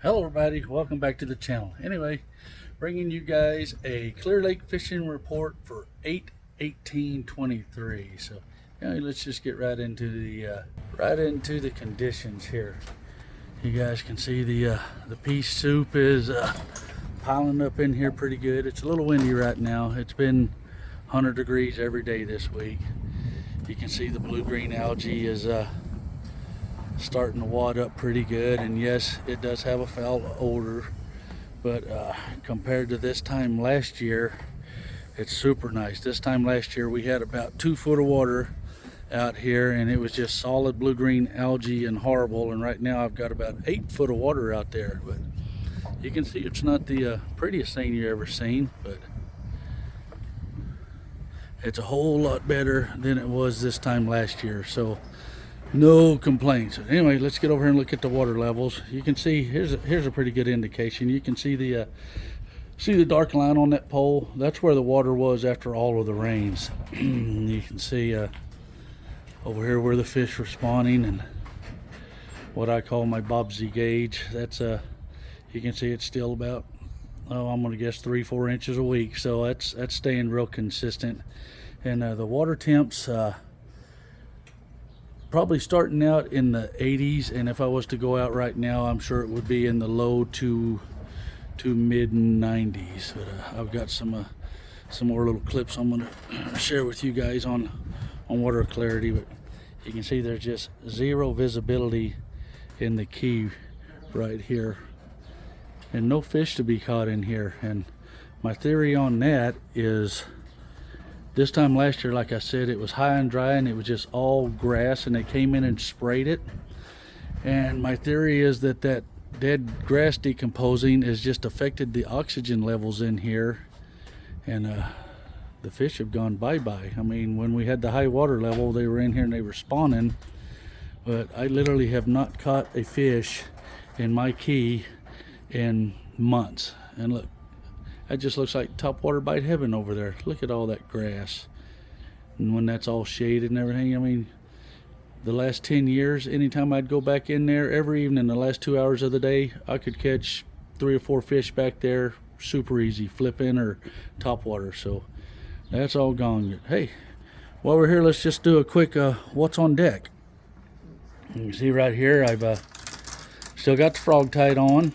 Hello everybody, welcome back to the channel. Anyway, bringing you guys a Clearlake fishing report for 8/18/23. So let's just get right into the conditions here. You guys can see the pea soup is piling up in here pretty good. It's a little windy right now. It's been 100 degrees every day this week. You can see the blue-green algae is starting to wad up pretty good, and yes, it does have a foul odor, but compared to this time last year, it's super nice. This time last year we had about 2 foot of water out here, and it was just solid blue-green algae and horrible. And right now I've got about 8 foot of water out there, but you can see it's not the prettiest thing you've ever seen, but it's a whole lot better than it was this time last year. So no complaints. Anyway, let's get over here and look at the water levels. You can see here's a pretty good indication. You can see the dark line on that pole. That's where the water was after all of the rains. You can see over here where the fish were spawning, and what I call my Bobsy gauge. That's you can see it's still about, I'm gonna guess 3-4 inches a week. So that's staying real consistent. And the water temps probably starting out in the 80s, and if I was to go out right now, I'm sure it would be in the low to mid 90s. But I've got some more little clips I'm going to share with you guys on water clarity. But you can see there's just zero visibility in the key right here, and no fish to be caught in here. And my theory on that is, this time last year, like I said, it was high and dry and it was just all grass, and they came in and sprayed it. And my theory is that dead grass decomposing has just affected the oxygen levels in here, and the fish have gone bye-bye. I mean, when we had the high water level, they were in here and they were spawning, but I literally have not caught a fish in my key in months. And look, that just looks like topwater bite heaven over there. Look at all that grass. And when that's all shaded and everything, I mean, the last 10 years, anytime I'd go back in there, every evening, the last 2 hours of the day, I could catch 3 or 4 fish back there super easy, flipping or topwater. So that's all gone. Hey, while we're here, let's just do a quick what's on deck. You can see right here, I've still got the frog tide on.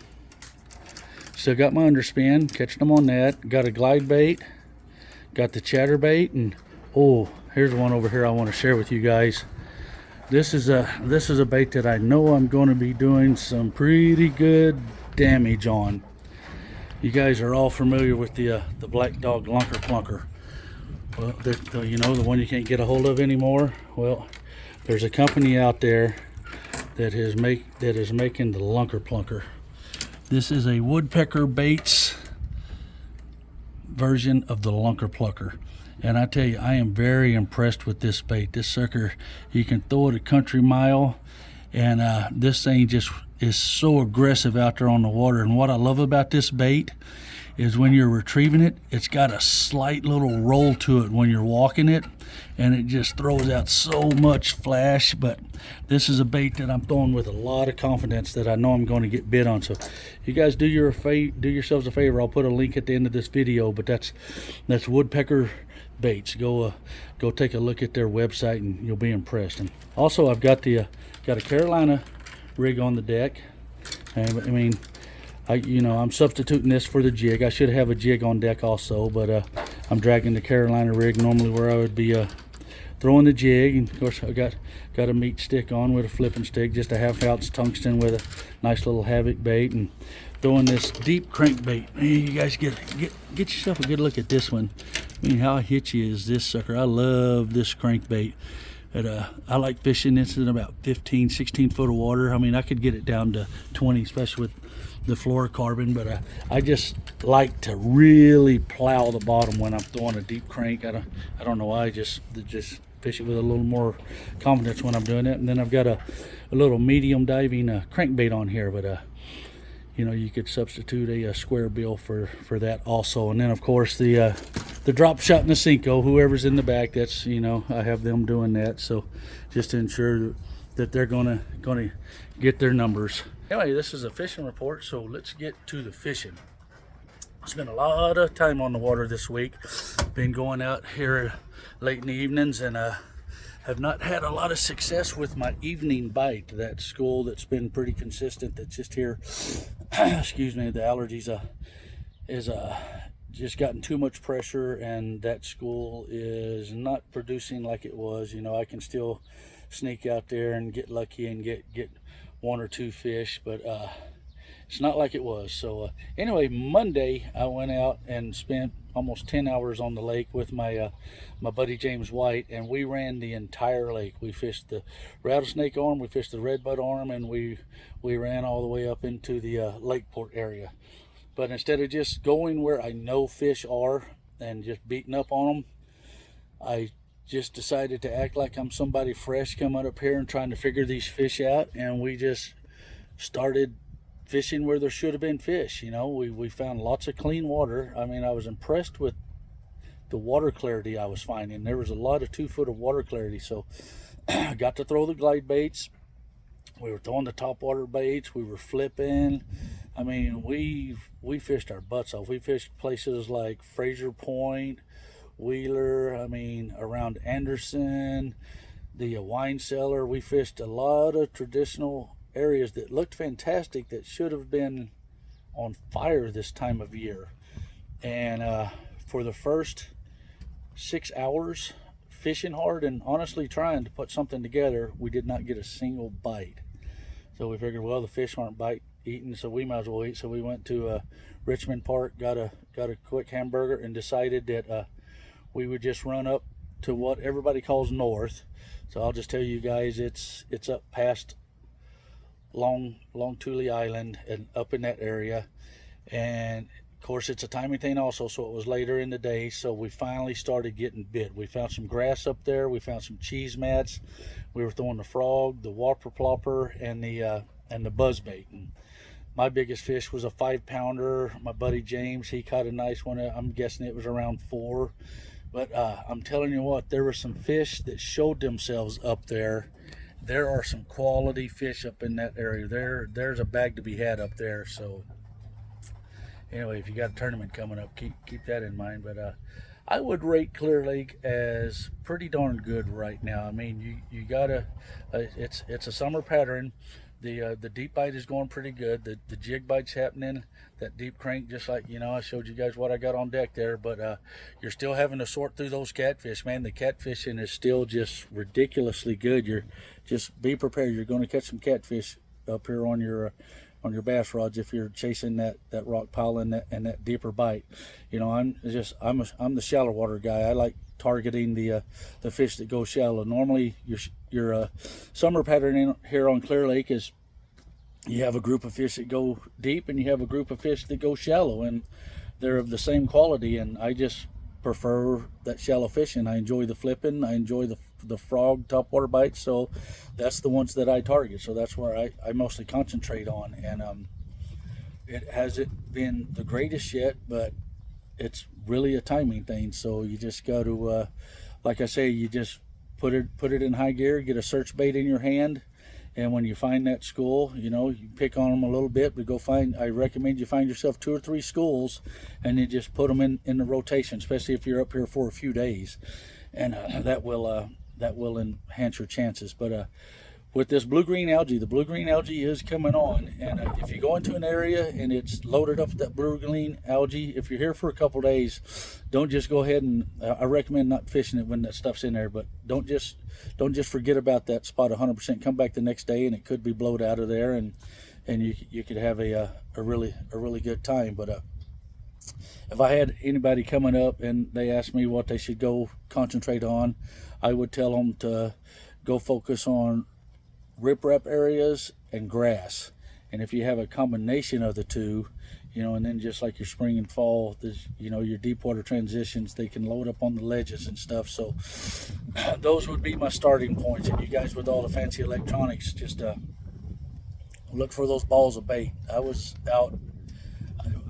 Still got my underspin, catching them on that. Got a glide bait, got the chatterbait, and oh, here's one over here I want to share with you guys. This is a bait that I know I'm going to be doing some pretty good damage on. You guys are all familiar with the black dog lunker plunker. Well, you know, the one you can't get a hold of anymore. Well, there's a company out there that is making the lunker plunker. This is a woodpecker baits version of the lunker plucker, and I tell you, I am very impressed with this bait. This sucker, you can throw it a country mile, and this thing just is so aggressive out there on the water. And what I love about this bait is when you're retrieving it, it's got a slight little roll to it when you're walking it, and it just throws out so much flash. But this is a bait that I'm throwing with a lot of confidence that I know I'm going to get bit on. So you guys do yourselves a favor. I'll put a link at the end of this video, but that's Woodpecker Baits. Go take a look at their website and you'll be impressed. And also, I've got a Carolina rig on the deck. And I mean, I'm substituting this for the jig. I should have a jig on deck also, but I'm dragging the Carolina rig normally where I would be throwing the jig. And of course, I got a meat stick on with a flipping stick, just a 1/2 ounce tungsten with a nice little havoc bait, and throwing this deep crankbait. You guys get yourself a good look at this one. I mean, how hitchy is this sucker? I love this crankbait. I like fishing this in about 15-16 foot of water. I mean, I could get it down to 20, especially with the fluorocarbon, but I just like to really plow the bottom when I'm throwing a deep crank. I don't know why. I just fish it with a little more confidence when I'm doing it. And then I've got a little medium diving crankbait on here, but you could substitute a square bill for that also. And then of course the drop shot and the Cinco, whoever's in the back, that's, I have them doing that, so just to ensure that they're gonna get their numbers. Anyway, this is a fishing report, so let's get to the fishing. Spent a lot of time on the water this week. Been going out here late in the evenings, and have not had a lot of success with my evening bite. That school that's been pretty consistent, that's just here, excuse me, the allergies is just gotten too much pressure, and that school is not producing like it was. You know, I can still sneak out there and get lucky and get one or two fish, but it's not like it was. So anyway, Monday I went out and spent almost 10 hours on the lake with my my buddy James White, and we ran the entire lake. We fished the rattlesnake arm, we fished the redbud arm, and we ran all the way up into the Lakeport area. But instead of just going where I know fish are and just beating up on them, I just decided to act like I'm somebody fresh coming up here and trying to figure these fish out, and we just started fishing where there should have been fish. You know, we found lots of clean water. I mean, I was impressed with the water clarity I was finding. There was a lot of 2 foot of water clarity, so I got to throw the glide baits. We were throwing the topwater baits. We were flipping. I mean, we fished our butts off. We fished places like Fraser Point, Wheeler, I mean, around Anderson, the wine cellar. We fished a lot of traditional areas that looked fantastic, that should have been on fire this time of year. And for the first 6 hours fishing hard and honestly trying to put something together, we did not get a single bite. So we figured, well, the fish aren't eating, so we might as well eat. So we went to Richmond Park, got a quick hamburger, and decided that we would just run up to what everybody calls north. So I'll just tell you guys, it's up past Long Tule Island and up in that area. And of course, it's a timing thing also, so it was later in the day, so we finally started getting bit. We found some grass up there, we found some cheese mats, we were throwing the frog, the whopper plopper, and the buzz bait. And my biggest fish was a 5-pounder. My buddy James, he caught a nice one. I'm guessing it was around 4. But I'm telling you what, there were some fish that showed themselves up there. There are some quality fish up in that area. There's a bag to be had up there. So anyway, if you got a tournament coming up, keep that in mind. But I would rate Clearlake as pretty darn good right now. I mean, you gotta, it's a summer pattern. The deep bite is going pretty good. The jig bite's happening. That deep crank, just like, you know, I showed you guys what I got on deck there. But you're still having to sort through those catfish, man. The catfishing is still just ridiculously good. You're just be prepared. You're going to catch some catfish up here on your bass rods if you're chasing that rock pile and that deeper bite. You know, I'm the shallow water guy. I like targeting the fish that go shallow. Normally your summer pattern here on Clearlake is you have a group of fish that go deep and you have a group of fish that go shallow, and they're of the same quality, and I just prefer that shallow fishing. I enjoy the flipping, I enjoy the frog topwater bites, so that's the ones that I target. So that's where I mostly concentrate on, and it hasn't been the greatest yet, but it's really a timing thing. So you just got to like I say, you just put it in high gear, get a search bait in your hand, and when you find that school, you know, you pick on them a little bit, but I recommend you find yourself 2 or 3 schools and you just put them in the rotation, especially if you're up here for a few days, and that will enhance your chances. But with this blue-green algae, the blue-green algae is coming on, and if you go into an area and it's loaded up with that blue-green algae, if you're here for a couple days, don't just go ahead and I recommend not fishing it when that stuff's in there, but don't just forget about that spot 100%. Come back the next day and it could be blowed out of there, and you could have a really good time. But if I had anybody coming up and they asked me what they should go concentrate on, I would tell them to go focus on riprap areas and grass. And if you have a combination of the two, you know, and then just like your spring and fall, you know, your deep water transitions, they can load up on the ledges and stuff. So those would be my starting points. And you guys with all the fancy electronics, just look for those balls of bait. I was out,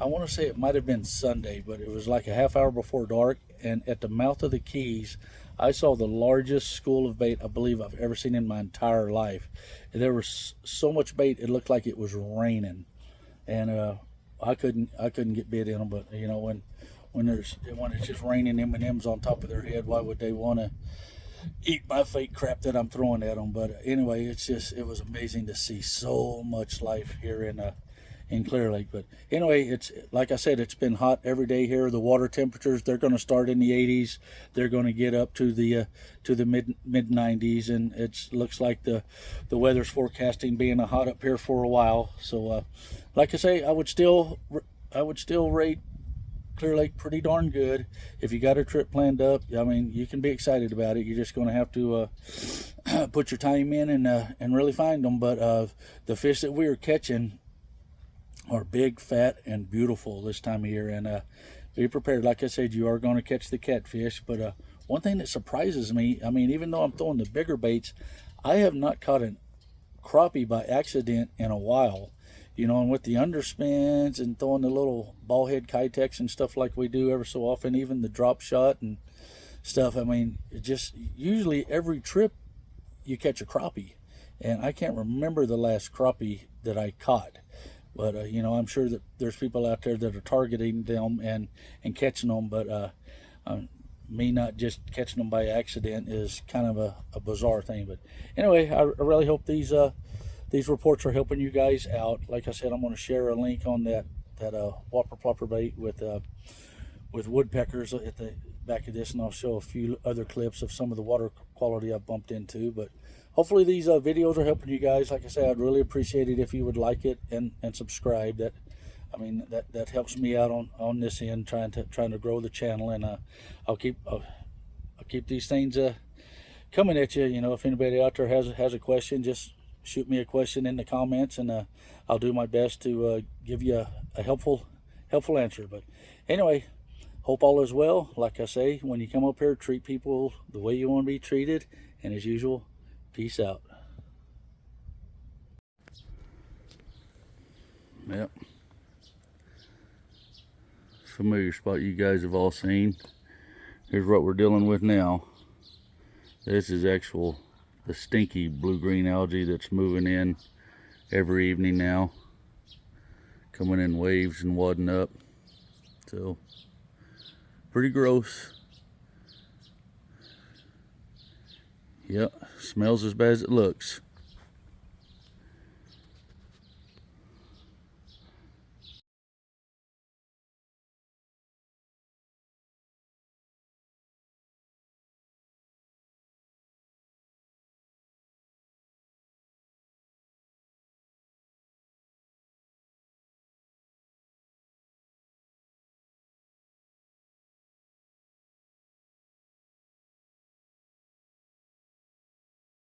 I want to say it might have been Sunday, but it was like a half hour before dark, and at the mouth of the Keys I saw the largest school of bait I believe I've ever seen in my entire life. There was so much bait it looked like it was raining, and I couldn't get bit in them. But you know, when it's just raining M&Ms on top of their head, why would they want to eat my fake crap that I'm throwing at them? But anyway, it was amazing to see so much life here in Clear Lake. But anyway, it's like I said, it's been hot every day here. The water temperatures, they're going to start in the 80s. They're going to get up to the mid 90s, and it looks like the weather's forecasting being hot up here for a while. So like I say, I would still rate Clear Lake pretty darn good. If you got a trip planned up, I mean, you can be excited about it. You're just going to have to put your time in and really find them. But the fish that we are catching are big, fat, and beautiful this time of year. And be prepared. Like I said, you are going to catch the catfish. But one thing that surprises me, I mean, even though I'm throwing the bigger baits, I have not caught a crappie by accident in a while. You know, and with the underspins and throwing the little ball head Kitex and stuff like we do ever so often, even the drop shot and stuff, I mean, it just usually every trip you catch a crappie. And I can't remember the last crappie that I caught. But, you know, I'm sure that there's people out there that are targeting them and catching them. But me not just catching them by accident is kind of a bizarre thing. But anyway, I really hope these reports are helping you guys out. Like I said, I'm going to share a link on that whopper plopper bait with woodpeckers at the back of this, and I'll show a few other clips of some of the water quality I've bumped into. But hopefully these videos are helping you guys. Like I said, I'd really appreciate it if you would like it and subscribe. That helps me out on this end, trying to grow the channel. And I'll keep these things coming at you. You know, if anybody out there has a question, just shoot me a question in the comments, and I'll do my best to give you a helpful answer. But anyway, hope all is well. Like I say, when you come up here, treat people the way you want to be treated. And as usual, peace out. Yep. Familiar spot you guys have all seen. Here's what we're dealing with now. This is the stinky blue-green algae that's moving in every evening now, coming in waves and wadding up. So pretty gross. Yep, smells as bad as it looks.